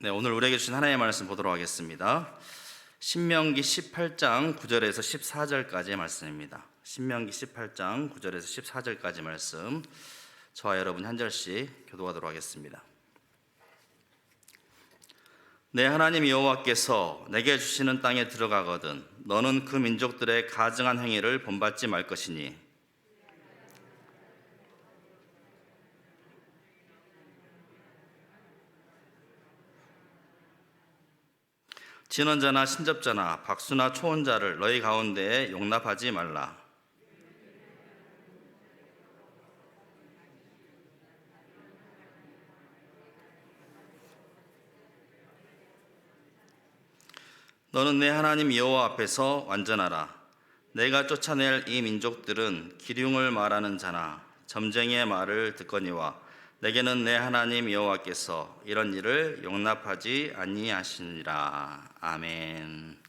네, 오늘 우리에게 주신 하나님의 말씀 보도록 하겠습니다. 신명기 18장 9절에서 14절까지의 말씀입니다. 신명기 18장 9절에서 14절까지 말씀, 저와 여러분 한 절씩 교독하도록 하겠습니다. 내 하나님 여호와께서 내게 주시는 땅에 들어가거든 너는 그 민족들의 가증한 행위를 본받지 말 것이니 진언자나 신접자나 박수나 초혼자를 너희 가운데에 용납하지 말라. 너는 내 하나님 여호와 앞에서 완전하라. 내가 쫓아낼 이 민족들은 기륭을 말하는 자나 점쟁이의 말을 듣거니와 내게는 내 하나님 여호와께서 이런 일을 용납하지 아니하시니라. 아멘.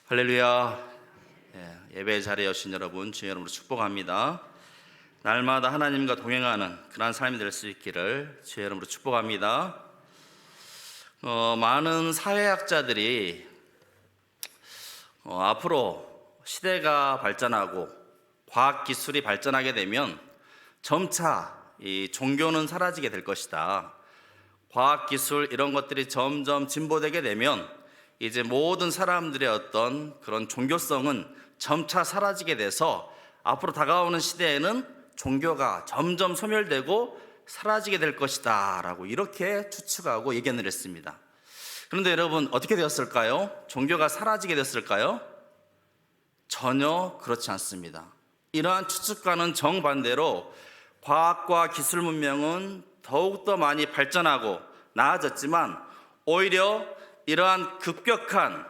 할렐루야. 예배 자리에 오신 여러분 주의 이름으로 축복합니다. 날마다 하나님과 동행하는 그런 삶이 될 수 있기를 주의 이름으로 축복합니다. 많은 사회학자들이 앞으로 시대가 발전하고 과학기술이 발전하게 되면 점차 이 종교는 사라지게 될 것이다. 과학기술 이런 것들이 점점 진보되게 되면 이제 모든 사람들의 어떤 그런 종교성은 점차 사라지게 돼서 앞으로 다가오는 시대에는 종교가 점점 소멸되고 사라지게 될 것이다 라고 이렇게 추측하고 예견을 했습니다. 그런데 여러분 어떻게 되었을까요? 종교가 사라지게 됐을까요? 전혀 그렇지 않습니다. 이러한 추측과는 정반대로 과학과 기술 문명은 더욱더 많이 발전하고 나아졌지만 오히려 이러한 급격한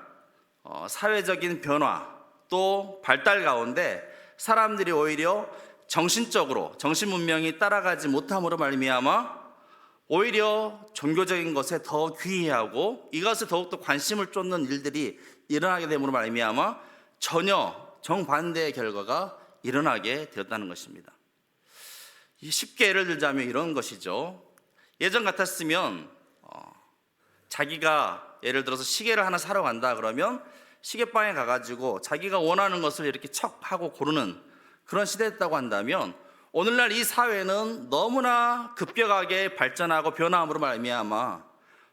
사회적인 변화 또 발달 가운데 사람들이 오히려 정신적으로 정신 문명이 따라가지 못함으로 말미암아 오히려 종교적인 것에 더 귀의하고 이것에 더욱더 관심을 쫓는 일들이 일어나게 됨으로 말미암아 전혀 정반대의 결과가 일어나게 되었다는 것입니다. 쉽게 예를 들자면 이런 것이죠. 예전 같았으면 자기가 예를 들어서 시계를 하나 사러 간다 그러면 시계방에 가가지고 자기가 원하는 것을 이렇게 척 하고 고르는 그런 시대였다고 한다면 오늘날 이 사회는 너무나 급격하게 발전하고 변화함으로 말미암아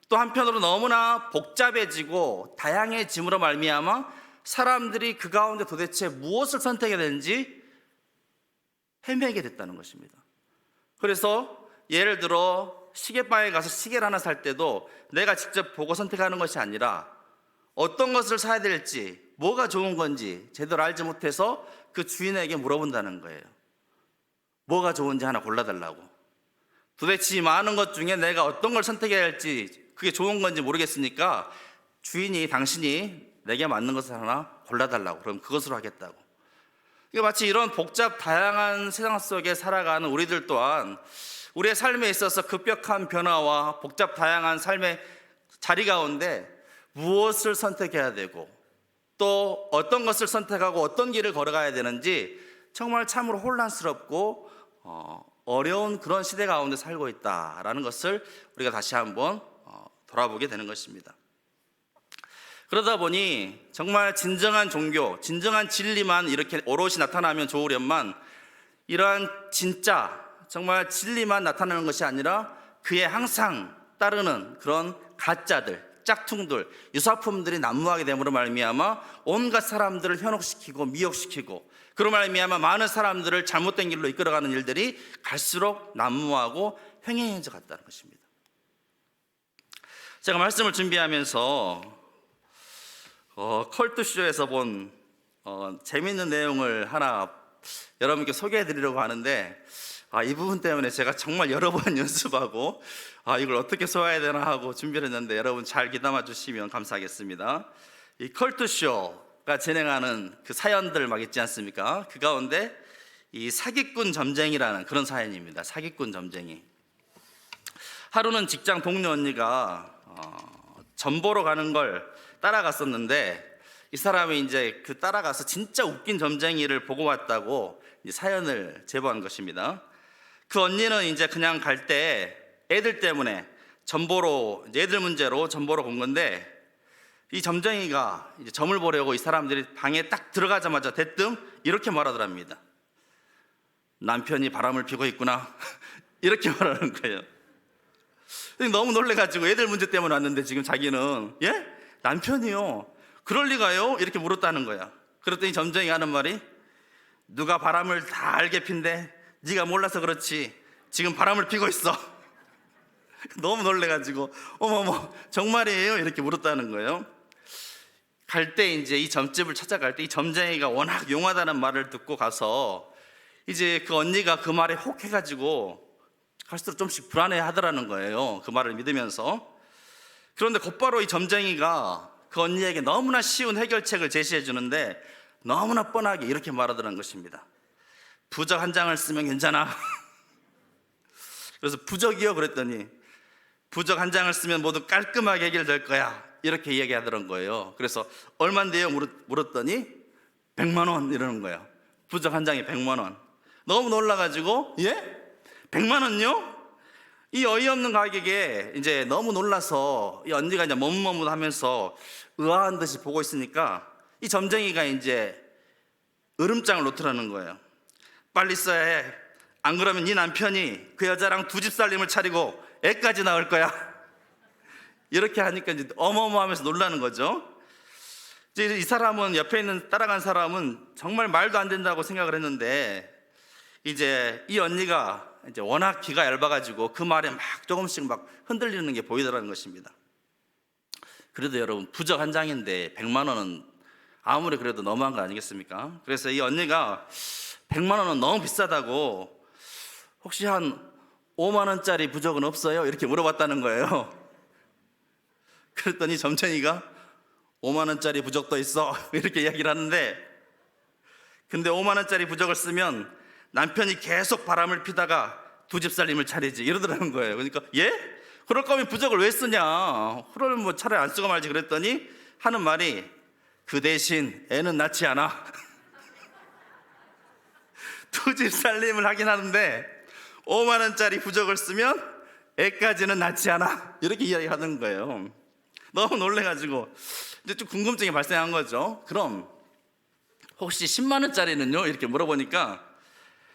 또 한편으로 너무나 복잡해지고 다양해짐으로 말미암아 사람들이 그 가운데 도대체 무엇을 선택해야 되는지 헤매게 됐다는 것입니다. 그래서 예를 들어 시계방에 가서 시계를 하나 살 때도 내가 직접 보고 선택하는 것이 아니라 어떤 것을 사야 될지 뭐가 좋은 건지 제대로 알지 못해서 그 주인에게 물어본다는 거예요. 뭐가 좋은지 하나 골라달라고. 도대체 이 많은 것 중에 내가 어떤 걸 선택해야 할지 그게 좋은 건지 모르겠으니까 주인이 당신이 내게 맞는 것을 하나 골라달라고. 그럼 그것으로 하겠다고. 이게 마치 이런 복잡 다양한 세상 속에 살아가는 우리들 또한 우리의 삶에 있어서 급격한 변화와 복잡 다양한 삶의 자리 가운데 무엇을 선택해야 되고 또 어떤 것을 선택하고 어떤 길을 걸어가야 되는지 정말 참으로 혼란스럽고 어려운 그런 시대 가운데 살고 있다라는 것을 우리가 다시 한번 돌아보게 되는 것입니다. 그러다 보니 정말 진정한 종교, 진정한 진리만 이렇게 오롯이 나타나면 좋으련만 이러한 진짜 정말 진리만 나타나는 것이 아니라 그에 항상 따르는 그런 가짜들, 짝퉁들, 유사품들이 난무하게 됨으로 말미암아 온갖 사람들을 현혹시키고 미혹시키고 그로 말미암아 많은 사람들을 잘못된 길로 이끌어가는 일들이 갈수록 난무하고 횡행해져 갔다는 것입니다. 제가 말씀을 준비하면서 컬투쇼에서 본 재미있는 내용을 하나 여러분께 소개해 드리려고 하는데 이 부분 때문에 제가 정말 여러 번 연습하고 이걸 어떻게 소화해야 되나 하고 준비를 했는데 여러분 잘 귀담아 주시면 감사하겠습니다. 이 컬투쇼가 진행하는 그 사연들 막 있지 않습니까? 그 가운데 이 사기꾼 점쟁이라는 그런 사연입니다. 사기꾼 점쟁이. 하루는 직장 동료 언니가 점 보러 가는 걸 따라갔었는데 이 사람이 이제 그 따라가서 진짜 웃긴 점쟁이를 보고 왔다고 사연을 제보한 것입니다. 그 언니는 이제 그냥 갈 때 애들 때문에 점보로 이제 애들 문제로 점보로 온 건데 이 점쟁이가 이제 점을 보려고 이 사람들이 방에 딱 들어가자마자 대뜸 이렇게 말하더랍니다. 남편이 바람을 피고 있구나. 이렇게 말하는 거예요. 너무 놀래가지고 애들 문제 때문에 왔는데 지금 자기는 예? 남편이요? 그럴 리가요? 이렇게 물었다는 거야. 그랬더니 점쟁이가 하는 말이 누가 바람을 다 알게 핀데 네가 몰라서 그렇지 지금 바람을 피고 있어. 너무 놀래가지고 어머머 정말이에요? 이렇게 물었다는 거예요. 갈 때 이제 이 점집을 찾아갈 때 이 점쟁이가 워낙 용하다는 말을 듣고 가서 이제 그 언니가 그 말에 혹해가지고 갈수록 좀씩 불안해 하더라는 거예요. 그 말을 믿으면서. 그런데 곧바로 이 점쟁이가 그 언니에게 너무나 쉬운 해결책을 제시해 주는데 너무나 뻔하게 이렇게 말하더라는 것입니다. 부적 한 장을 쓰면 괜찮아. 그래서 부적이요? 그랬더니 부적 한 장을 쓰면 모두 깔끔하게 해결될 거야. 이렇게 이야기하더란 거예요. 그래서 얼만데요? 물었더니 100만 원 이러는 거예요. 부적 한 장에 100만 원. 너무 놀라가지고 예? 100만 원요? 이 어이없는 가격에 이제 너무 놀라서 이 언니가 이제 머뭇머뭇하면서 의아한 듯이 보고 있으니까 이 점쟁이가 이제 으름장을 놓더라는 거예요. 빨리 써야 해. 안 그러면 네 남편이 그 여자랑 두 집 살림을 차리고 애까지 낳을 거야. 이렇게 하니까 이제 어마어마하면서 놀라는 거죠. 이제 이 사람은 옆에 있는 따라간 사람은 정말 말도 안 된다고 생각을 했는데 이제 이 언니가 이제 워낙 기가 얇아가지고 그 말에 막 조금씩 막 흔들리는 게 보이더라는 것입니다. 그래도 여러분 부적 한 장인데 100만 원은 아무리 그래도 너무한 거 아니겠습니까? 그래서 이 언니가 100만 원은 너무 비싸다고 혹시 한 5만 원짜리 부적은 없어요? 이렇게 물어봤다는 거예요. 그랬더니 점쟁이가 5만 원짜리 부적도 있어 이렇게 이야기를 하는데 근데 5만 원짜리 부적을 쓰면 남편이 계속 바람을 피다가 두 집 살림을 차리지 이러더라는 거예요. 그러니까 예? 그럴 거면 부적을 왜 쓰냐? 그러면 뭐 차라리 안 쓰고 말지 그랬더니 하는 말이 그 대신 애는 낳지 않아. 두 집 살림을 하긴 하는데 5만 원짜리 부적을 쓰면 애까지는 낳지 않아. 이렇게 이야기하는 거예요. 너무 놀래가지고 이제 좀 궁금증이 발생한 거죠. 그럼 혹시 10만 원짜리는요? 이렇게 물어보니까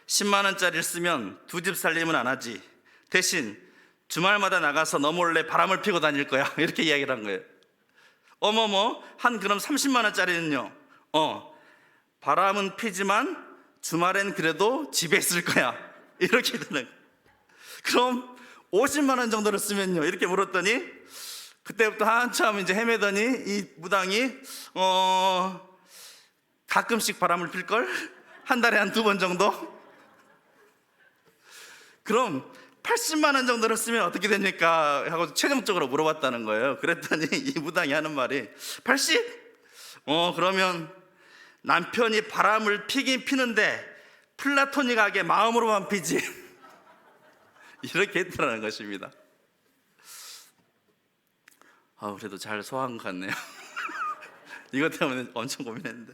10만 원짜리를 쓰면 두 집 살림은 안 하지. 대신 주말마다 나가서 너 몰래 바람을 피고 다닐 거야. 이렇게 이야기를 한 거예요. 어머머, 한 그럼 30만 원짜리는요? 바람은 피지만 주말엔 그래도 집에 있을 거야. 이렇게 되는. 그럼 50만 원 정도를 쓰면요? 이렇게 물었더니 그때부터 한참 이제 헤매더니 이 무당이 가끔씩 바람을 필걸? 한 달에 한 2번 정도? 그럼 80만 원 정도를 쓰면 어떻게 됩니까? 하고 최종적으로 물어봤다는 거예요. 그랬더니 이 무당이 하는 말이 80? 그러면 남편이 바람을 피긴 피는데 플라토닉하게 마음으로만 피지. 이렇게 했다는 것입니다. 그래도 잘 소화한 것 같네요. 이것 때문에 엄청 고민했는데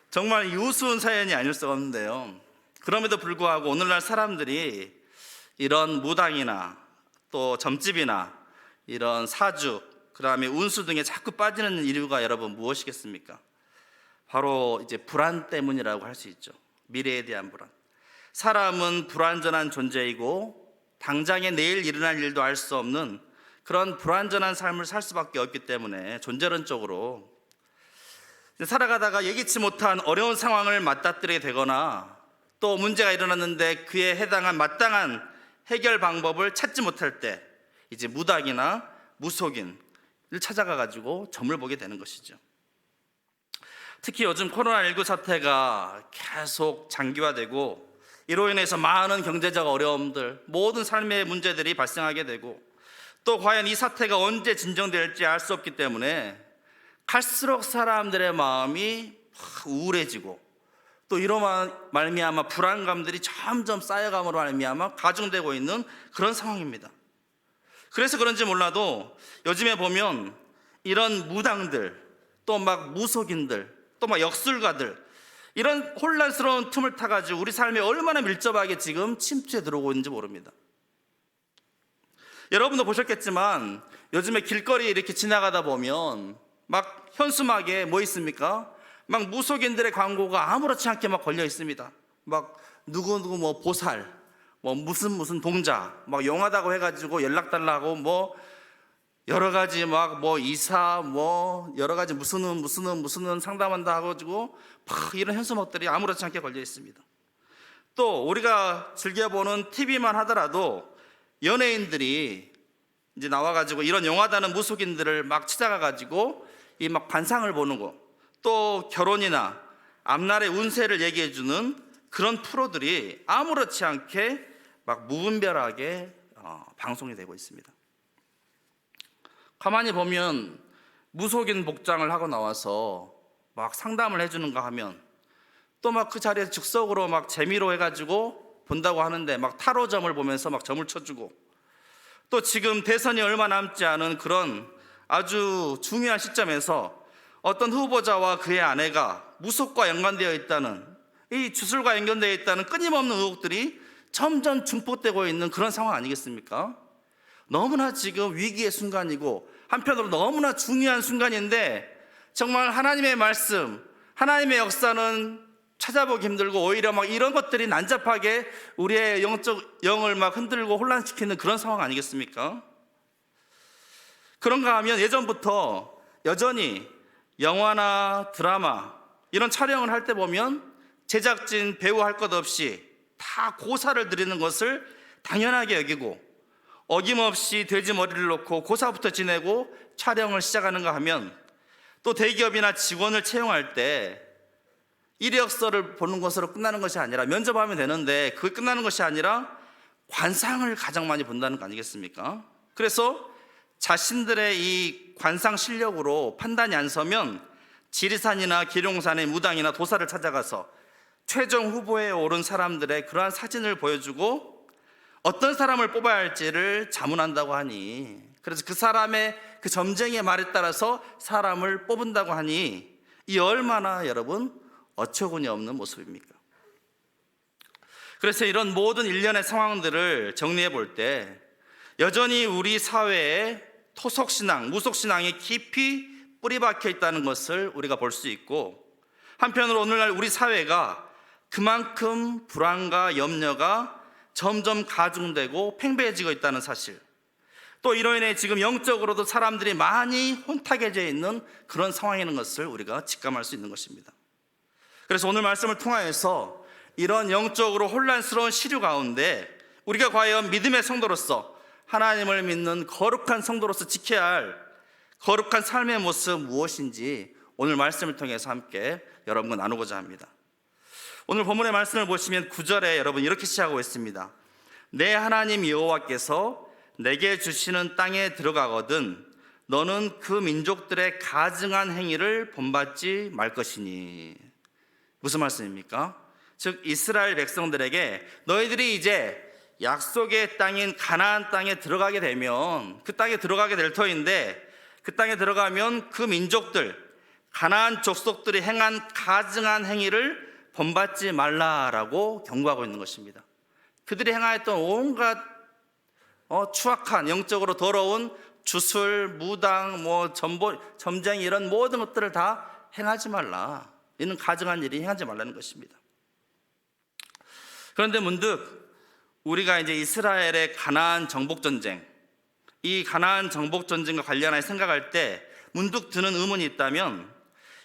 정말 이 우스운 사연이 아닐 수가 없는데요. 그럼에도 불구하고 오늘날 사람들이 이런 무당이나 또 점집이나 이런 사주, 그 다음에 운수 등에 자꾸 빠지는 이유가 여러분 무엇이겠습니까? 바로 이제 불안 때문이라고 할 수 있죠. 미래에 대한 불안. 사람은 불완전한 존재이고 당장에 내일 일어날 일도 알 수 없는 그런 불완전한 삶을 살 수밖에 없기 때문에 존재론적으로 살아가다가 예기치 못한 어려운 상황을 맞닥뜨리게 되거나 또 문제가 일어났는데 그에 해당한 마땅한 해결 방법을 찾지 못할 때 이제 무당이나 무속인을 찾아가 가지고 점을 보게 되는 것이죠. 특히 요즘 코로나19 사태가 계속 장기화되고 이로 인해서 많은 경제적 어려움들, 모든 삶의 문제들이 발생하게 되고 또 과연 이 사태가 언제 진정될지 알 수 없기 때문에 갈수록 사람들의 마음이 우울해지고 또 이로 말미암아 불안감들이 점점 쌓여감으로 말미암아 가중되고 있는 그런 상황입니다. 그래서 그런지 몰라도 요즘에 보면 이런 무당들 또 막 무속인들 또 막 역술가들 이런 혼란스러운 틈을 타가지고 우리 삶에 얼마나 밀접하게 지금 침투해 들어오고 있는지 모릅니다. 여러분도 보셨겠지만 요즘에 길거리 이렇게 지나가다 보면 막 현수막에 뭐 있습니까? 막 무속인들의 광고가 아무렇지 않게 막 걸려 있습니다. 막 누구누구 뭐 보살, 뭐 무슨 동자, 막 용하다고 해가지고 연락 달라고 뭐 여러 가지 막 뭐 이사 뭐 여러 가지 무슨 상담한다 하고 막 이런 현수막들이 아무렇지 않게 걸려 있습니다. 또 우리가 즐겨보는 TV만 하더라도 연예인들이 이제 나와가지고 이런 용하다는 무속인들을 막 찾아가가지고 이 막 관상을 보는 거, 또 결혼이나 앞날의 운세를 얘기해주는 그런 프로들이 아무렇지 않게 막 무분별하게 방송이 되고 있습니다. 가만히 보면 무속인 복장을 하고 나와서 막 상담을 해주는가 하면 또 막 그 자리에서 즉석으로 막 재미로 해가지고 본다고 하는데 막 타로점을 보면서 막 점을 쳐주고, 또 지금 대선이 얼마 남지 않은 그런 아주 중요한 시점에서 어떤 후보자와 그의 아내가 무속과 연관되어 있다는, 이 주술과 연관되어 있다는 끊임없는 의혹들이 점점 증폭되고 있는 그런 상황 아니겠습니까? 너무나 지금 위기의 순간이고 한편으로 너무나 중요한 순간인데 정말 하나님의 말씀, 하나님의 역사는 찾아보기 힘들고 오히려 막 이런 것들이 난잡하게 우리의 영을 막 흔들고 혼란시키는 그런 상황 아니겠습니까? 그런가 하면 예전부터 여전히 영화나 드라마 이런 촬영을 할 때 보면 제작진, 배우 할 것 없이 다 고사를 드리는 것을 당연하게 여기고 어김없이 돼지 머리를 놓고 고사부터 지내고 촬영을 시작하는가 하면, 또 대기업이나 직원을 채용할 때 이력서를 보는 것으로 끝나는 것이 아니라, 면접하면 되는데 그게 끝나는 것이 아니라 관상을 가장 많이 본다는 거 아니겠습니까? 그래서 자신들의 이 관상 실력으로 판단이 안 서면 지리산이나 계룡산의 무당이나 도사를 찾아가서 최종 후보에 오른 사람들의 그러한 사진을 보여주고 어떤 사람을 뽑아야 할지를 자문한다고 하니, 그래서 그 사람의 그 점쟁이의 말에 따라서 사람을 뽑은다고 하니 이 얼마나 여러분 어처구니 없는 모습입니까? 그래서 이런 모든 일련의 상황들을 정리해 볼 때 여전히 우리 사회에 토속신앙, 무속신앙이 깊이 뿌리박혀 있다는 것을 우리가 볼 수 있고, 한편으로 오늘날 우리 사회가 그만큼 불안과 염려가 점점 가중되고 팽배해지고 있다는 사실, 또 이로 인해 지금 영적으로도 사람들이 많이 혼탁해져 있는 그런 상황이라는 것을 우리가 직감할 수 있는 것입니다. 그래서 오늘 말씀을 통하여서 이런 영적으로 혼란스러운 시류 가운데 우리가 과연 믿음의 성도로서, 하나님을 믿는 거룩한 성도로서 지켜야 할 거룩한 삶의 모습 무엇인지 오늘 말씀을 통해서 함께 여러분과 나누고자 합니다. 오늘 본문의 말씀을 보시면 9절에 여러분 이렇게 시작하고 있습니다. 내 하나님 여호와께서 내게 주시는 땅에 들어가거든 너는 그 민족들의 가증한 행위를 본받지 말 것이니. 무슨 말씀입니까? 즉 이스라엘 백성들에게 너희들이 이제 약속의 땅인 가나안 땅에 들어가게 되면, 그 땅에 들어가게 될 터인데 그 땅에 들어가면 그 민족들, 가나안 족속들이 행한 가증한 행위를 본받지 말라라고 경고하고 있는 것입니다. 그들이 행하였던 온갖 추악한 영적으로 더러운 주술, 무당, 점쟁이 이런 모든 것들을 다 행하지 말라. 이는 가증한 일이 행하지 말라는 것입니다. 그런데 문득 우리가 이제 이스라엘의 가나안 정복 전쟁, 이 가나안 정복 전쟁과 관련해 생각할 때 문득 드는 의문이 있다면,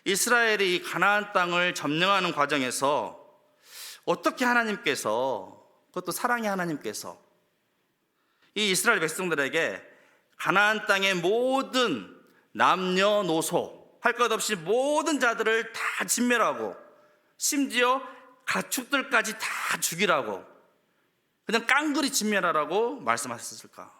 이스라엘이 이 가나안 땅을 점령하는 과정에서 어떻게 하나님께서, 그것도 사랑의 하나님께서 이 이스라엘 백성들에게 가나안 땅의 모든 남녀노소 할 것 없이 모든 자들을 다 진멸하고 심지어 가축들까지 다 죽이라고, 그냥 깡그리 진멸하라고 말씀하셨을까?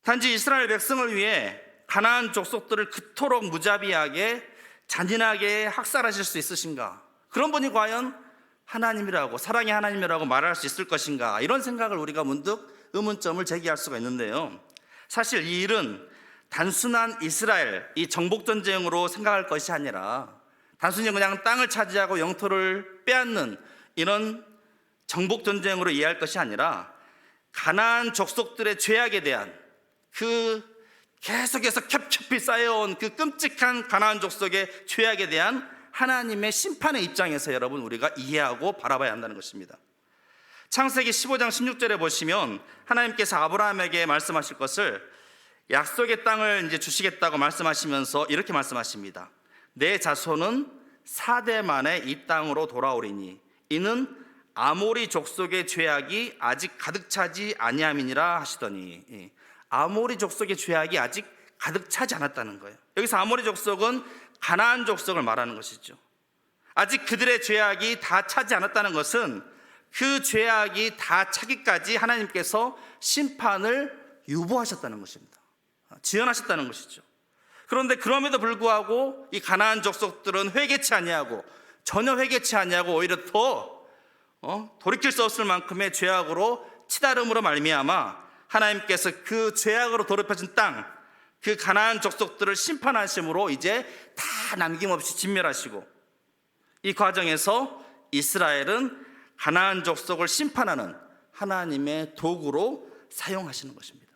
단지 이스라엘 백성을 위해 가나안 족속들을 그토록 무자비하게 잔인하게 학살하실 수 있으신가? 그런 분이 과연 하나님이라고, 사랑의 하나님이라고 말할 수 있을 것인가? 이런 생각을 우리가 문득 의문점을 제기할 수가 있는데요, 사실 이 일은 단순한 이스라엘 이 정복전쟁으로 생각할 것이 아니라 단순히 그냥 땅을 차지하고 영토를 빼앗는 이런 정복전쟁으로 이해할 것이 아니라 가나안 족속들의 죄악에 대한 그 계속해서 겹겹이 쌓여온 그 끔찍한 가나안 족속의 죄악에 대한 하나님의 심판의 입장에서 여러분 우리가 이해하고 바라봐야 한다는 것입니다. 창세기 15장 16절에 보시면 하나님께서 아브라함에게 말씀하실 것을 약속의 땅을 이제 주시겠다고 말씀하시면서 이렇게 말씀하십니다. 내 자손은 4대 만에 이 땅으로 돌아오리니 이는 아모리 족속의 죄악이 아직 가득 차지 아니함이니라 하시더니, 아모리 족속의 죄악이 아직 가득 차지 않았다는 거예요. 여기서 아모리 족속은 가나안 족속을 말하는 것이죠. 아직 그들의 죄악이 다 차지 않았다는 것은 그 죄악이 다 차기까지 하나님께서 심판을 유보하셨다는 것입니다. 지연하셨다는 것이죠. 그런데 그럼에도 불구하고 이 가나안 족속들은 회개치 아니하고 전혀 회개치 아니하고 오히려 더 돌이킬 수 없을 만큼의 죄악으로 치달음으로 말미암아 하나님께서 그 죄악으로 더럽혀진 땅, 그 가나안 족속들을 심판하심으로 이제 다 남김없이 진멸하시고, 이 과정에서 이스라엘은 가나안 족속을 심판하는 하나님의 도구로 사용하시는 것입니다.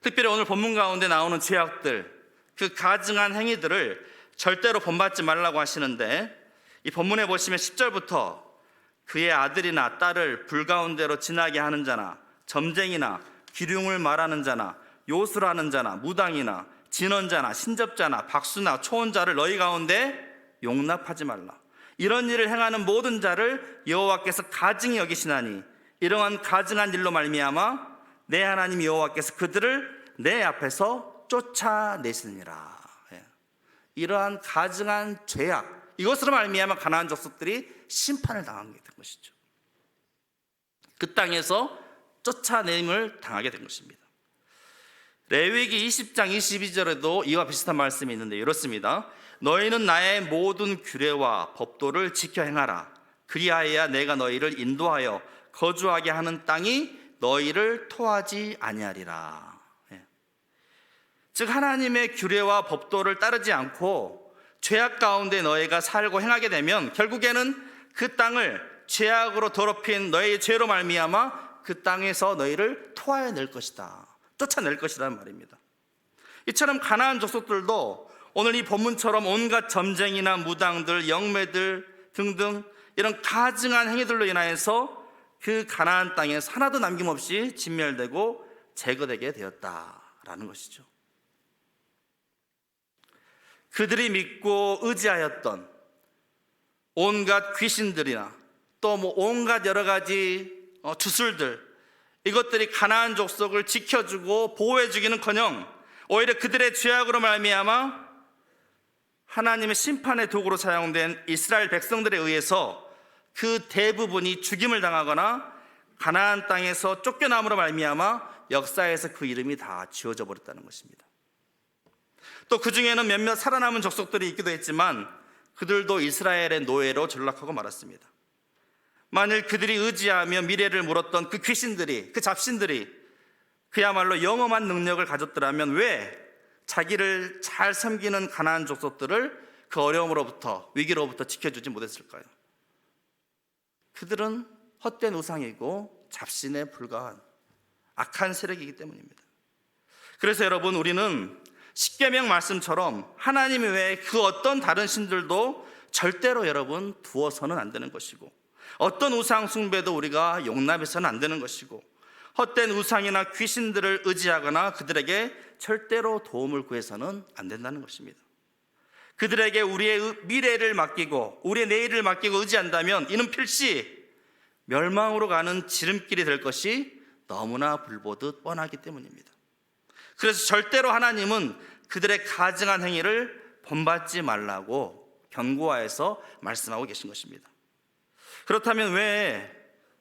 특별히 오늘 본문 가운데 나오는 죄악들, 그 가증한 행위들을 절대로 본받지 말라고 하시는데, 이 본문에 보시면 10절부터 그의 아들이나 딸을 불 가운데로 지나게 하는 자나 점쟁이나 기륭을 말하는 자나 요술하는 자나 무당이나 진언자나 신접자나 박수나 초혼자를 너희 가운데 용납하지 말라. 이런 일을 행하는 모든 자를 여호와께서 가증히 여기시나니 이러한 가증한 일로 말미암아 내 하나님 여호와께서 그들을 내 앞에서 쫓아내시니라. 이러한 가증한 죄악, 이것으로 말미암아 가나안 족속들이 심판을 당하게 된 것이죠. 그 땅에서 쫓아냄을 당하게 된 것입니다. 레위기 20장 22절에도 이와 비슷한 말씀이 있는데 이렇습니다. 너희는 나의 모든 규례와 법도를 지켜 행하라. 그리하여야 내가 너희를 인도하여 거주하게 하는 땅이 너희를 토하지 아니하리라. 즉 하나님의 규례와 법도를 따르지 않고 죄악 가운데 너희가 살고 행하게 되면 결국에는 그 땅을 죄악으로 더럽힌 너희의 죄로 말미암아 그 땅에서 너희를 토하여낼 것이다, 쫓아낼 것이라는 말입니다. 이처럼 가나안 족속들도 오늘 이 본문처럼 온갖 점쟁이나 무당들, 영매들 등등 이런 가증한 행위들로 인하여서 그 가나안 땅에서 하나도 남김없이 진멸되고 제거되게 되었다라는 것이죠. 그들이 믿고 의지하였던 온갖 귀신들이나 또 온갖 여러 가지 주술들, 이것들이 가나안 족속을 지켜주고 보호해주기는커녕 오히려 그들의 죄악으로 말미암아 하나님의 심판의 도구로 사용된 이스라엘 백성들에 의해서 그 대부분이 죽임을 당하거나 가나안 땅에서 쫓겨남으로 말미암아 역사에서 그 이름이 다 지워져 버렸다는 것입니다. 또 그 중에는 몇몇 살아남은 족속들이 있기도 했지만 그들도 이스라엘의 노예로 전락하고 말았습니다. 만일 그들이 의지하며 미래를 물었던 그 귀신들이, 그 잡신들이 그야말로 영험한 능력을 가졌더라면 왜 자기를 잘 섬기는 가나안 족속들을 그 어려움으로부터, 위기로부터 지켜주지 못했을까요? 그들은 헛된 우상이고 잡신에 불과한 악한 세력이기 때문입니다. 그래서 여러분, 우리는 십계명 말씀처럼 하나님 외에 그 어떤 다른 신들도 절대로 여러분 두어서는 안 되는 것이고, 어떤 우상 숭배도 우리가 용납해서는 안 되는 것이고, 헛된 우상이나 귀신들을 의지하거나 그들에게 절대로 도움을 구해서는 안 된다는 것입니다. 그들에게 우리의 미래를 맡기고 우리의 내일을 맡기고 의지한다면 이는 필시 멸망으로 가는 지름길이 될 것이 너무나 불보듯 뻔하기 때문입니다. 그래서 절대로 하나님은 그들의 가증한 행위를 본받지 말라고 경고하여서 말씀하고 계신 것입니다. 그렇다면 왜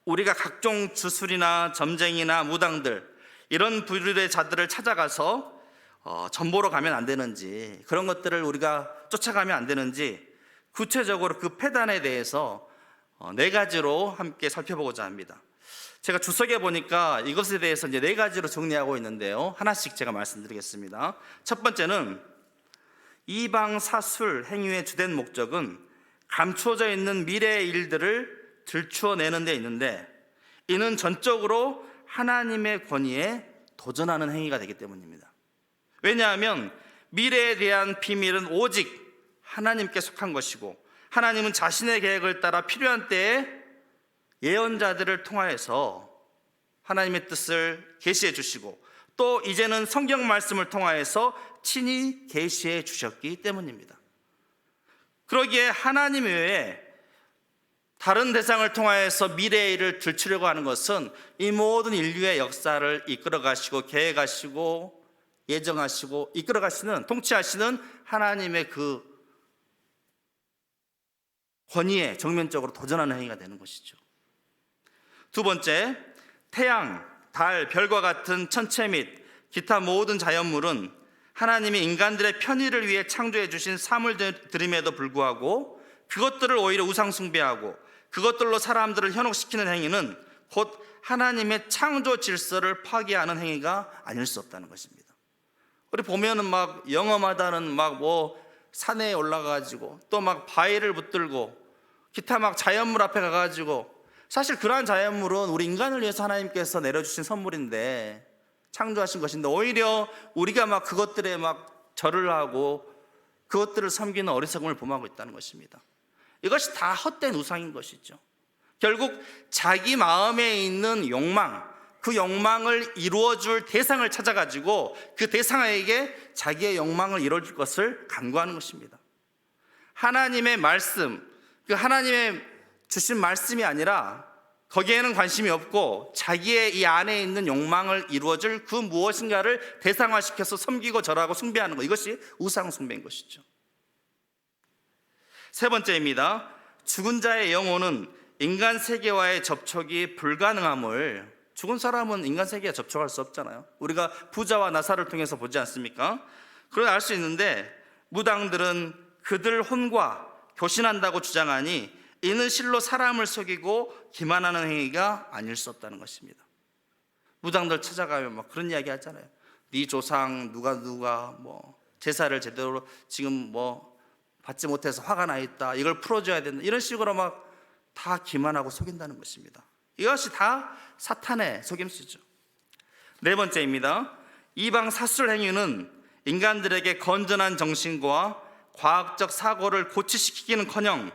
우리가 각종 주술이나 점쟁이나 무당들, 이런 부류의 자들을 찾아가서 전보러 가면 안 되는지, 그런 것들을 우리가 쫓아가면 안 되는지 구체적으로 그 폐단에 대해서 4가지로 함께 살펴보고자 합니다. 제가 주석에 보니까 이것에 대해서 이제 4가지로 정리하고 있는데요, 하나씩 제가 말씀드리겠습니다. 첫 번째는 이방 사술 행위의 주된 목적은 감추어져 있는 미래의 일들을 들추어내는 데 있는데, 이는 전적으로 하나님의 권위에 도전하는 행위가 되기 때문입니다. 왜냐하면 미래에 대한 비밀은 오직 하나님께 속한 것이고, 하나님은 자신의 계획을 따라 필요한 때에 예언자들을 통하여서 하나님의 뜻을 계시해 주시고, 또 이제는 성경 말씀을 통하여서 친히 계시해 주셨기 때문입니다. 그러기에 하나님 외에 다른 대상을 통하여서 미래의 일을 들추려고 하는 것은 이 모든 인류의 역사를 이끌어 가시고 계획하시고 예정하시고 이끌어 가시는, 통치하시는 하나님의 그 권위에 정면적으로 도전하는 행위가 되는 것이죠. 두 번째, 태양, 달, 별과 같은 천체 및 기타 모든 자연물은 하나님이 인간들의 편의를 위해 창조해 주신 사물들임에도 불구하고 그것들을 오히려 우상 숭배하고 그것들로 사람들을 현혹시키는 행위는 곧 하나님의 창조 질서를 파괴하는 행위가 아닐 수 없다는 것입니다. 우리 보면은 막 영험하다는 막 뭐 산에 올라가가지고 또 막 바위를 붙들고 기타 막 자연물 앞에 가가지고, 사실 그러한 자연물은 우리 인간을 위해서 하나님께서 내려주신 선물인데, 창조하신 것인데, 오히려 우리가 막 그것들에 막 절을 하고 그것들을 섬기는 어리석음을 범하고 있다는 것입니다. 이것이 다 헛된 우상인 것이죠. 결국 자기 마음에 있는 욕망, 그 욕망을 이루어줄 대상을 찾아가지고 그 대상에게 자기의 욕망을 이루어줄 것을 간구하는 것입니다. 하나님의 말씀, 그 하나님의 주신 말씀이 아니라 거기에는 관심이 없고 자기의 이 안에 있는 욕망을 이루어줄 그 무엇인가를 대상화시켜서 섬기고 절하고 숭배하는 것, 이것이 우상 숭배인 것이죠. 세 번째입니다. 죽은 자의 영혼은 인간 세계와의 접촉이 불가능함을, 죽은 사람은 인간 세계에 접촉할 수 없잖아요. 우리가 부자와 나사를 통해서 보지 않습니까? 그걸 알 수 있는데, 무당들은 그들 혼과 교신한다고 주장하니 이는 실로 사람을 속이고 기만하는 행위가 아닐 수 없다는 것입니다. 무당들 찾아가면 막 그런 이야기 하잖아요. 네 조상 누가 뭐 제사를 제대로 지금 뭐 받지 못해서 화가 나 있다, 이걸 풀어줘야 된다, 이런 식으로 막 다 기만하고 속인다는 것입니다. 이것이 다 사탄의 속임수죠. 네 번째입니다. 이방 사술 행위는 인간들에게 건전한 정신과 과학적 사고를 고취시키기는커녕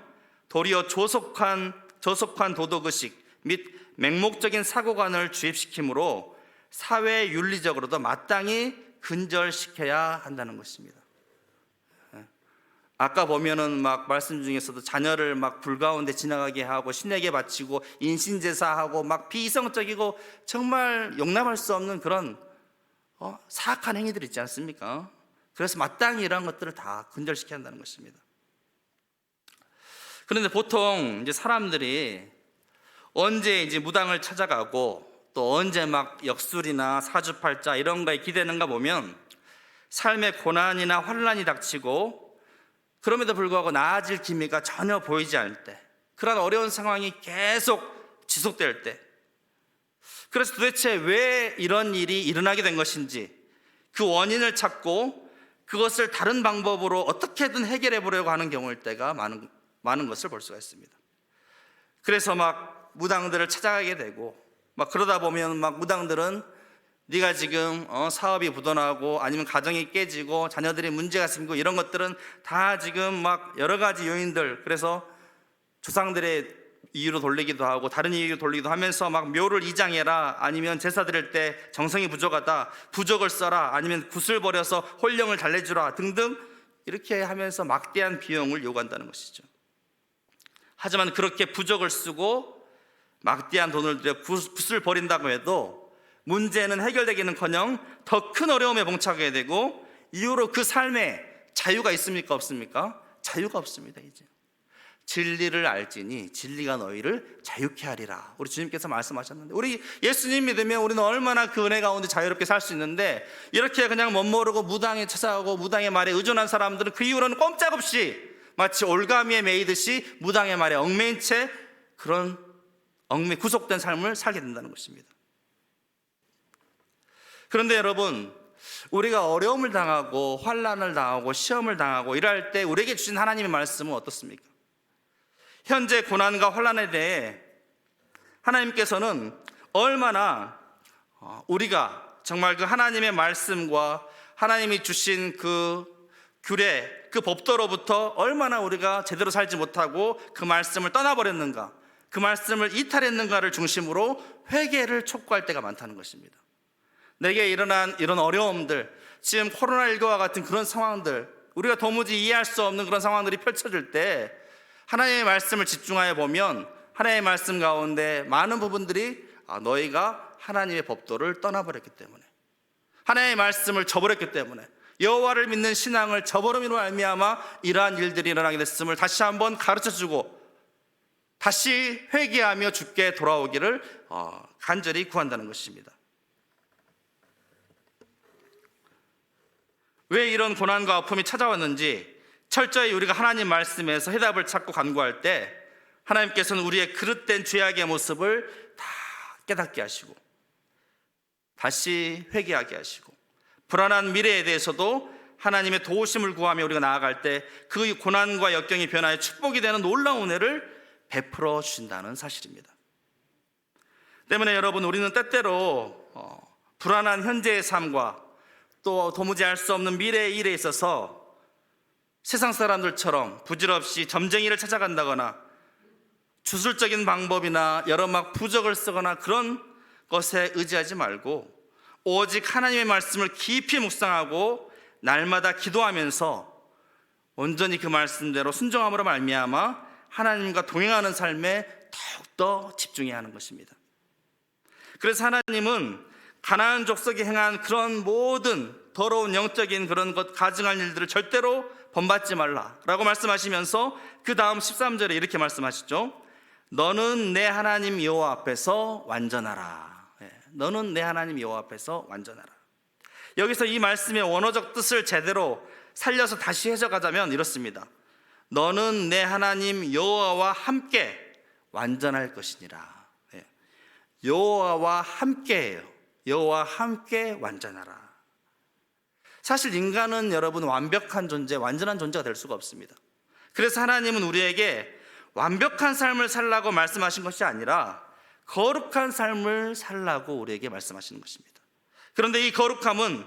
도리어 조속한 도덕의식 및 맹목적인 사고관을 주입시키므로 사회 윤리적으로도 마땅히 근절시켜야 한다는 것입니다. 아까 보면은 막 말씀 중에서도 자녀를 막 불 가운데 지나가게 하고 신에게 바치고 인신제사하고 막 비이성적이고 정말 용납할 수 없는 그런 사악한 행위들 있지 않습니까? 그래서 마땅히 이러한 것들을 다 근절시켜야 한다는 것입니다. 그런데 보통 이제 사람들이 언제 이제 무당을 찾아가고 또 언제 막 역술이나 사주팔자 이런 거에 기대는가 보면, 삶의 고난이나 환난이 닥치고 그럼에도 불구하고 나아질 기미가 전혀 보이지 않을 때, 그런 어려운 상황이 계속 지속될 때, 그래서 도대체 왜 이런 일이 일어나게 된 것인지 그 원인을 찾고 그것을 다른 방법으로 어떻게든 해결해 보려고 하는 경우일 때가 많은 것을 볼 수가 있습니다. 그래서 막 무당들을 찾아가게 되고, 막 그러다 보면 막 무당들은 네가 지금 사업이 부도나고 아니면 가정이 깨지고 자녀들이 문제가 생기고 이런 것들은 다 지금 막 여러 가지 요인들, 그래서 조상들의 이유로 돌리기도 하고 다른 이유로 돌리기도 하면서 막 묘를 이장해라, 아니면 제사 드릴 때 정성이 부족하다, 부적을 써라, 아니면 굿을 버려서 혼령을 달래주라 등등 이렇게 하면서 막대한 비용을 요구한다는 것이죠. 하지만 그렇게 부적을 쓰고 막대한 돈을 들여 굿을 버린다고 해도 문제는 해결되기는커녕 더 큰 어려움에 봉착하게 되고, 이후로 그 삶에 자유가 있습니까? 없습니까? 자유가 없습니다. 이제 진리를 알지니 진리가 너희를 자유케 하리라, 우리 주님께서 말씀하셨는데, 우리 예수님 믿으면 우리는 얼마나 그 은혜 가운데 자유롭게 살 수 있는데, 이렇게 그냥 멋모르고 무당에 찾아가고 무당의 말에 의존한 사람들은 그 이후로는 꼼짝없이 마치 올가미에 매이듯이 무당의 말에 얽매인 채 그런 구속된 삶을 살게 된다는 것입니다. 그런데 여러분, 우리가 어려움을 당하고 환난을 당하고 시험을 당하고 이럴 때 우리에게 주신 하나님의 말씀은 어떻습니까? 현재 고난과 환난에 대해 하나님께서는 얼마나 우리가 정말 그 하나님의 말씀과 하나님이 주신 그 규례, 그 법도로부터 얼마나 우리가 제대로 살지 못하고 그 말씀을 떠나버렸는가, 그 말씀을 이탈했는가를 중심으로 회개를 촉구할 때가 많다는 것입니다. 내게 일어난 이런 어려움들, 지금 코로나19와 같은 그런 상황들, 우리가 도무지 이해할 수 없는 그런 상황들이 펼쳐질 때 하나님의 말씀을 집중하여 보면 하나님의 말씀 가운데 많은 부분들이 너희가 하나님의 법도를 떠나버렸기 때문에, 하나님의 말씀을 저버렸기 때문에, 여호와를 믿는 신앙을 저버림으로 말미암아 이러한 일들이 일어나게 됐음을 다시 한번 가르쳐주고 다시 회개하며 주께 돌아오기를 간절히 구한다는 것입니다. 왜 이런 고난과 아픔이 찾아왔는지 철저히 우리가 하나님 말씀에서 해답을 찾고 간구할 때 하나님께서는 우리의 그릇된 죄악의 모습을 다 깨닫게 하시고 다시 회개하게 하시고 불안한 미래에 대해서도 하나님의 도우심을 구하며 우리가 나아갈 때 그 고난과 역경이 변화해 축복이 되는 놀라운 은혜를 베풀어 주신다는 사실입니다. 때문에 여러분, 우리는 때때로 불안한 현재의 삶과 또 도무지 알 수 없는 미래의 일에 있어서 세상 사람들처럼 부질없이 점쟁이를 찾아간다거나 주술적인 방법이나 여러 막 부적을 쓰거나 그런 것에 의지하지 말고 오직 하나님의 말씀을 깊이 묵상하고 날마다 기도하면서 온전히 그 말씀대로 순종함으로 말미암아 하나님과 동행하는 삶에 더욱더 집중해야 하는 것입니다. 그래서 하나님은 가나안 족속이 행한 그런 모든 더러운 영적인 그런 것 가증할 일들을 절대로 본받지 말라라고 말씀하시면서 그 다음 13절에 이렇게 말씀하시죠. 너는 내 하나님 여호와 앞에서 완전하라. 너는 내 하나님 여호와 앞에서 완전하라. 여기서 이 말씀의 원어적 뜻을 제대로 살려서 다시 해석하자면 이렇습니다. 너는 내 하나님 여호와와 함께 완전할 것이니라. 여호와와 함께예요. 여호와와 함께 완전하라. 사실 인간은 여러분 완벽한 존재, 완전한 존재가 될 수가 없습니다. 그래서 하나님은 우리에게 완벽한 삶을 살라고 말씀하신 것이 아니라 거룩한 삶을 살라고 우리에게 말씀하시는 것입니다. 그런데 이 거룩함은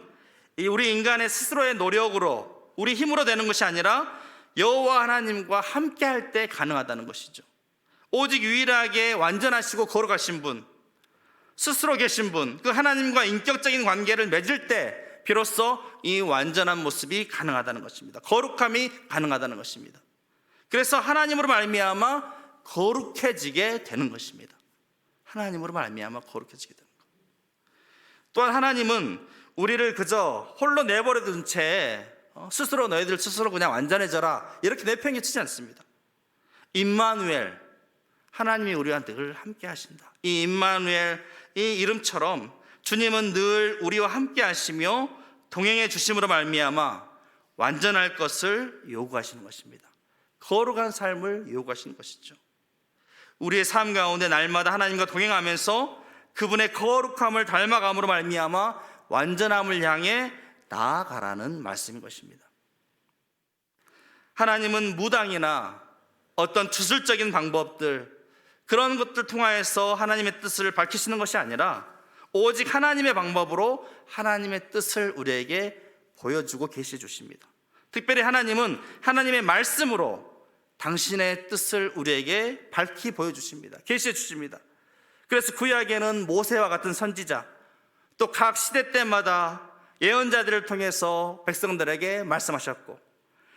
우리 인간의 스스로의 노력으로 우리 힘으로 되는 것이 아니라 여호와 하나님과 함께 할 때 가능하다는 것이죠. 오직 유일하게 완전하시고 거룩하신 분, 스스로 계신 분, 그 하나님과 인격적인 관계를 맺을 때 비로소 이 완전한 모습이 가능하다는 것입니다. 거룩함이 가능하다는 것입니다. 그래서 하나님으로 말미암아 거룩해지게 되는 것입니다. 하나님으로 말미암아 거룩해지게 되는 것. 또한 하나님은 우리를 그저 홀로 내버려 둔 채 스스로 너희들 스스로 그냥 완전해져라 이렇게 내팽개치지 않습니다. 임마누엘, 하나님이 우리와 늘 함께 하신다. 이 임마누엘, 이 이름처럼 주님은 늘 우리와 함께 하시며 동행해 주심으로 말미암아 완전할 것을 요구하시는 것입니다. 거룩한 삶을 요구하시는 것이죠. 우리의 삶 가운데 날마다 하나님과 동행하면서 그분의 거룩함을 닮아감으로 말미암아 완전함을 향해 나아가라는 말씀인 것입니다. 하나님은 무당이나 어떤 주술적인 방법들, 그런 것들 통하여서 하나님의 뜻을 밝히시는 것이 아니라 오직 하나님의 방법으로 하나님의 뜻을 우리에게 보여주고 계시해 주십니다. 특별히 하나님은 하나님의 말씀으로 당신의 뜻을 우리에게 밝히 보여주십니다. 계시해 주십니다. 그래서 구약에는 모세와 같은 선지자, 또 각 시대 때마다 예언자들을 통해서 백성들에게 말씀하셨고,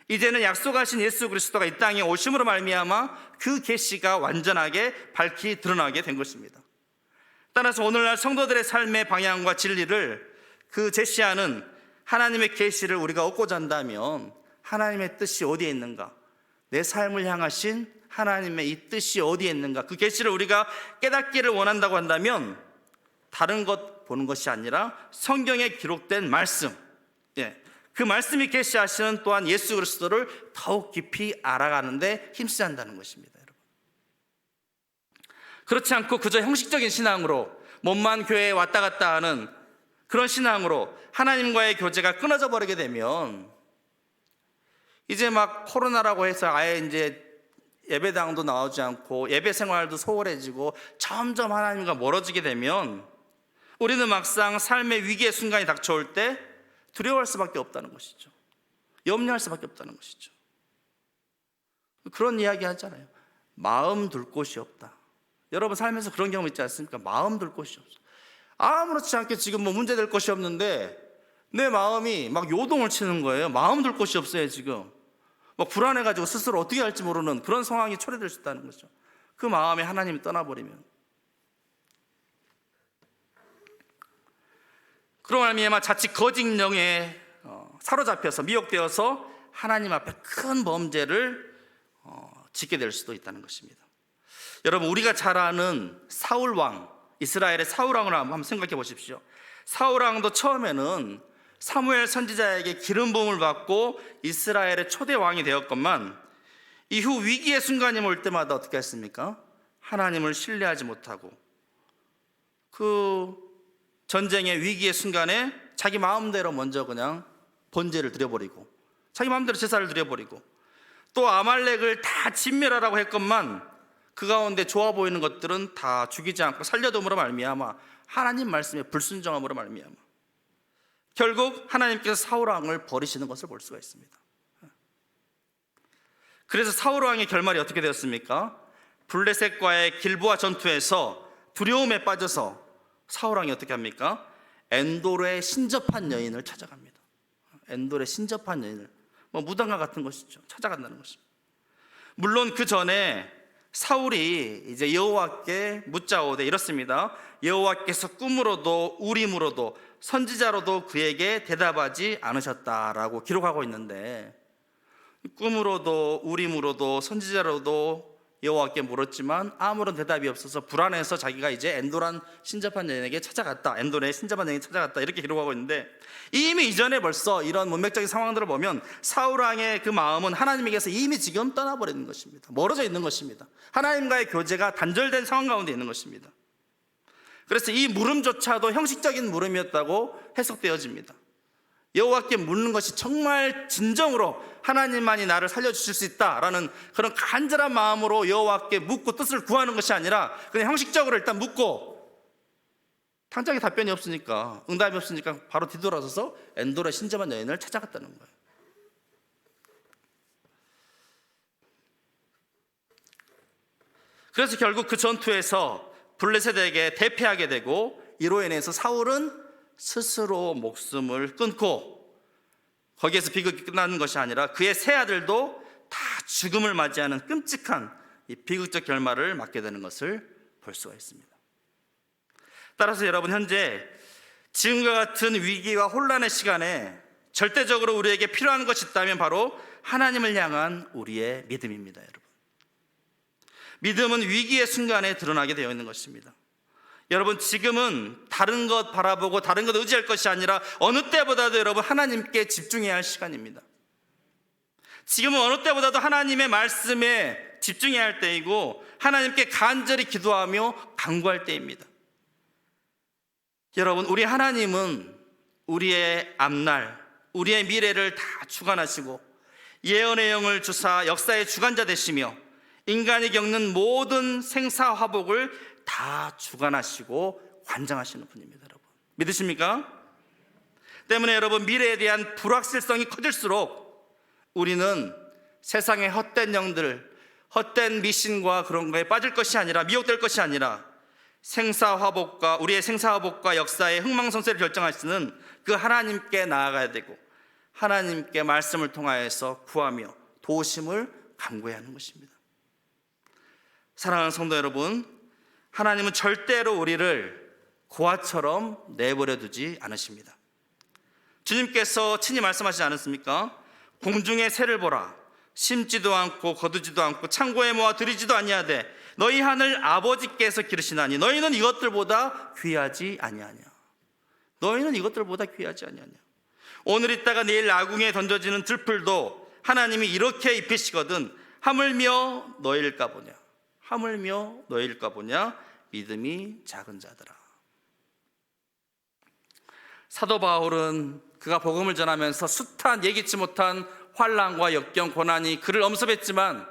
이제는 약속하신 예수 그리스도가 이 땅에 오심으로 말미암아 그 계시가 완전하게 밝히 드러나게 된 것입니다. 따라서 오늘날 성도들의 삶의 방향과 진리를 그 제시하는 하나님의 계시를 우리가 얻고자 한다면 하나님의 뜻이 어디에 있는가, 내 삶을 향하신 하나님의 이 뜻이 어디에 있는가, 그 계시를 우리가 깨닫기를 원한다고 한다면 다른 것 보는 것이 아니라 성경에 기록된 말씀, 그 말씀이 계시하시는 또한 예수 그리스도를 더욱 깊이 알아가는데 힘써야 한다는 것입니다. 여러분, 그렇지 않고 그저 형식적인 신앙으로 몸만 교회에 왔다 갔다 하는 그런 신앙으로 하나님과의 교제가 끊어져 버리게 되면 이제 막 코로나라고 해서 아예 이제 예배당도 나오지 않고 예배 생활도 소홀해지고 점점 하나님과 멀어지게 되면 우리는 막상 삶의 위기의 순간이 닥쳐올 때 두려워할 수밖에 없다는 것이죠. 염려할 수밖에 없다는 것이죠. 그런 이야기 하잖아요. 마음 둘 곳이 없다. 여러분 삶에서 그런 경험 있지 않습니까? 마음 둘 곳이 없어. 아무렇지 않게 지금 뭐 문제될 것이 없는데 내 마음이 막 요동을 치는 거예요. 마음 둘 곳이 없어요 지금. 막 불안해가지고 스스로 어떻게 할지 모르는 그런 상황이 초래될 수 있다는 거죠. 그 마음에 하나님이 떠나버리면. 그런 말미암아 자칫 거짓 영에 사로잡혀서 미혹되어서 하나님 앞에 큰 범죄를 짓게 될 수도 있다는 것입니다. 여러분 우리가 잘 아는 사울 왕, 이스라엘의 사울 왕을 한번 생각해 보십시오. 사울 왕도 처음에는 사무엘 선지자에게 기름 부음을 받고 이스라엘의 초대 왕이 되었건만 이후 위기의 순간이 올 때마다 어떻게 했습니까? 하나님을 신뢰하지 못하고 그 전쟁의 위기의 순간에 자기 마음대로 먼저 그냥 번제를 드려버리고 자기 마음대로 제사를 드려버리고 또 아말렉을 다 진멸하라고 했건만 그 가운데 좋아 보이는 것들은 다 죽이지 않고 살려둠으로 말미암아 하나님 말씀에 불순종함으로 말미암아 결국 하나님께서 사울 왕을 버리시는 것을 볼 수가 있습니다. 그래서 사울 왕의 결말이 어떻게 되었습니까? 블레셋과의 길보아 전투에서 두려움에 빠져서 사울 왕이 어떻게 합니까? 엔돌의 신접한 여인을 찾아갑니다. 엔돌의 신접한 여인을 무당과 같은 것이죠. 찾아간다는 것입니다. 물론 그 전에 사울이 이제 여호와께 묻자오되 이렇습니다. 여호와께서 꿈으로도 우림으로도 선지자로도 그에게 대답하지 않으셨다라고 기록하고 있는데 꿈으로도 우림으로도 선지자로도 여호와께 물었지만 아무런 대답이 없어서 불안해서 자기가 이제 엔돌한 신접한 여인에게 찾아갔다. 엔돌의 신접한 여인에게 찾아갔다. 이렇게 기록하고 있는데 이미 이전에 벌써 이런 문맥적인 상황들을 보면 사울 왕의 그 마음은 하나님에게서 이미 지금 떠나버리는 것입니다. 멀어져 있는 것입니다. 하나님과의 교제가 단절된 상황 가운데 있는 것입니다. 그래서 이 물음조차도 형식적인 물음이었다고 해석되어집니다. 여호와께 묻는 것이 정말 진정으로 하나님만이 나를 살려주실 수 있다라는 그런 간절한 마음으로 여호와께 묻고 뜻을 구하는 것이 아니라 그냥 형식적으로 일단 묻고 당장에 답변이 없으니까 응답이 없으니까 바로 뒤돌아서서 엔돌의 신접한 여인을 찾아갔다는 거예요. 그래서 결국 그 전투에서 블레셋에게 대패하게 되고 이로 인해서 사울은 스스로 목숨을 끊고 거기에서 비극이 끝나는 것이 아니라 그의 세 아들도 다 죽음을 맞이하는 끔찍한 이 비극적 결말을 맞게 되는 것을 볼 수가 있습니다. 따라서 여러분 현재 지금과 같은 위기와 혼란의 시간에 절대적으로 우리에게 필요한 것이 있다면 바로 하나님을 향한 우리의 믿음입니다. 여러분 믿음은 위기의 순간에 드러나게 되어 있는 것입니다. 여러분 지금은 다른 것 바라보고 다른 것 의지할 것이 아니라 어느 때보다도 여러분 하나님께 집중해야 할 시간입니다. 지금은 어느 때보다도 하나님의 말씀에 집중해야 할 때이고 하나님께 간절히 기도하며 간구할 때입니다. 여러분 우리 하나님은 우리의 앞날, 우리의 미래를 다 주관하시고 예언의 영을 주사 역사의 주관자 되시며 인간이 겪는 모든 생사화복을 다 주관하시고 관장하시는 분입니다. 여러분 믿으십니까? 때문에 여러분 미래에 대한 불확실성이 커질수록 우리는 세상의 헛된 영들, 헛된 미신과 그런 거에 빠질 것이 아니라 미혹될 것이 아니라 생사화복과 우리의 생사화복과 역사의 흥망성쇠를 결정하시는 그 하나님께 나아가야 되고 하나님께 말씀을 통하여서 구하며 도우심을 간구해야 하는 것입니다. 사랑하는 성도 여러분, 하나님은 절대로 우리를 고아처럼 내버려 두지 않으십니다. 주님께서 친히 말씀하시지 않았습니까? 공중의 새를 보라. 심지도 않고 거두지도 않고 창고에 모아 들이지도 아니하되 너희 하늘 아버지께서 기르시나니 너희는 이것들보다 귀하지 아니하냐. 너희는 이것들보다 귀하지 아니하냐. 오늘 있다가 내일 아궁이에 던져지는 들풀도 하나님이 이렇게 입히시거든 하물며 너희일까 보냐. 하물며 너희일까 보냐. 믿음이 작은 자들아. 사도 바울은 그가 복음을 전하면서 숱한 예기치 못한 환난과 역경 고난이 그를 엄습했지만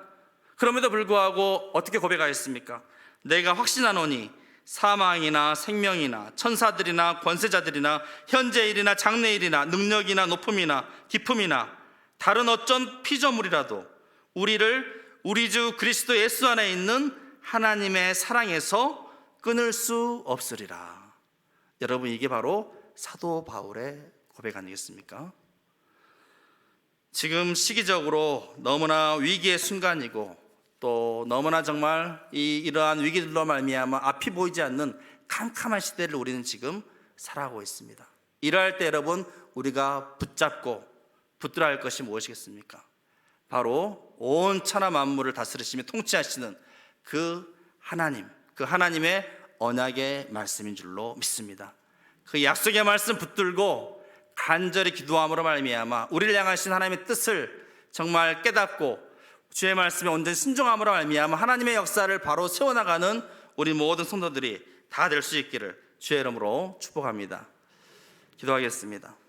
그럼에도 불구하고 어떻게 고백하였습니까? 내가 확신하노니 사망이나 생명이나 천사들이나 권세자들이나 현재일이나 장래일이나 능력이나 높음이나 깊음이나 다른 어쩐 피조물이라도 우리를 우리 주 그리스도 예수 안에 있는 하나님의 사랑에서 끊을 수 없으리라. 여러분, 이게 바로 사도 바울의 고백 아니겠습니까? 지금 시기적으로 너무나 위기의 순간이고 또 너무나 정말 이러한 위기들로 말미암아 앞이 보이지 않는 캄캄한 시대를 우리는 지금 살아가고 있습니다. 이러할 때 여러분, 우리가 붙잡고 붙들어야 할 것이 무엇이겠습니까? 바로 온 천하 만물을 다스리시며 통치하시는 그 하나님, 그 하나님의 언약의 말씀인 줄로 믿습니다. 그 약속의 말씀 붙들고 간절히 기도함으로 말미암아 우리를 향하신 하나님의 뜻을 정말 깨닫고 주의 말씀에 온전히 순종함으로 말미암아 하나님의 역사를 바로 세워나가는 우리 모든 성도들이 다 될 수 있기를 주의 이름으로 축복합니다. 기도하겠습니다.